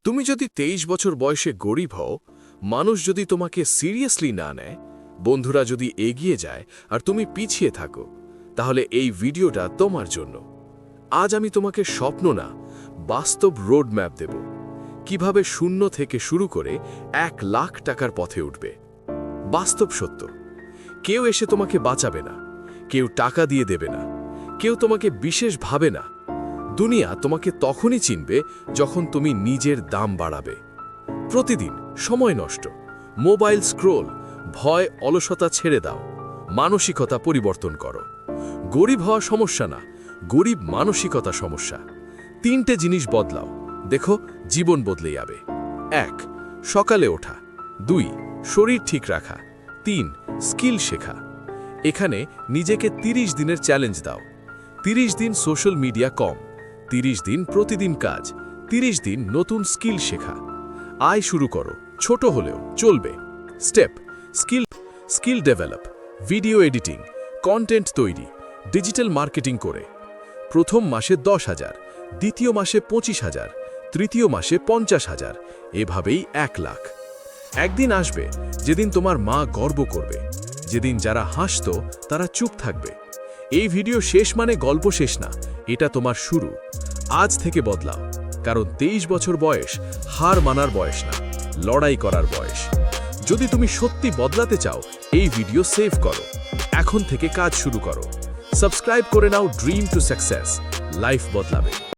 তুমি যদি 23 বছর বয়সে গরিব হও, মানুষ যদি তোমাকে সিরিয়াসলি না নেয়, বন্ধুরা যদি এগিয়ে যায় আর তুমি পিছিয়ে থাকো, তাহলে এই ভিডিওটা তোমার জন্য। আজ আমি তোমাকে স্বপ্ন না, বাস্তব রোড ম্যাপ দেব। কিভাবে শূন্য থেকে শুরু করে 1 লাখ টাকার পথে উঠবে। বাস্তব সত্য, কেউ এসে তোমাকে বাঁচাবে না, কেউ টাকা দিয়ে দেবে না, কেউ তোমাকে বিশেষ ভাবে না। দুনিয়া তোমাকে তখনই চিনবে যখন তুমি নিজের দাম বাড়াবে। প্রতিদিন সময় নষ্ট, মোবাইল স্ক্রোল, ভয়, অলসতা ছেড়ে দাও। মানসিকতা পরিবর্তন করো। গরিব হওয়া সমস্যা না, গরিব মানসিকতা সমস্যা। 3টে জিনিস বদলাও, দেখো জীবন বদলে যাবে। 1. সকালে ওঠা। 2. শরীর ঠিক রাখা। 3. স্কিল শেখা। এখানে নিজেকে 30 দিনের চ্যালেঞ্জ দাও। 30 দিন সোশ্যাল মিডিয়া কম, 30 দিন প্রতিদিন কাজ, 30 দিন নতুন স্কিল শেখা। আয় শুরু করো, ছোট হলেও চলবে। Step: skill develop, video editing, content তৈরি, ডিজিটাল মার্কেটিং করে। প্রথম মাসে 10,000, দ্বিতীয় মাসে 25,000, তৃতীয় মাসে 50,000, এভাবেই 1 লাখ। একদিন আসবে যেদিন তোমার মা গর্ব করবে, যেদিন যারা হাসতো তারা চুপ থাকবে। এই ভিডিও শেষ মানে গল্প শেষ না, এটা তোমার শুরু। আজ থেকে বদলাও, কারণ 23 বছর বয়স হার মানার বয়স না, লড়াই করার বয়স। যদি তুমি সত্যি বদলাতে চাও, এই ভিডিও সেভ করো, এখন থেকে কাজ শুরু করো। সাবস্ক্রাইব করে নাও ড্রিম টু সাকসেস, লাইফ বদলাবে।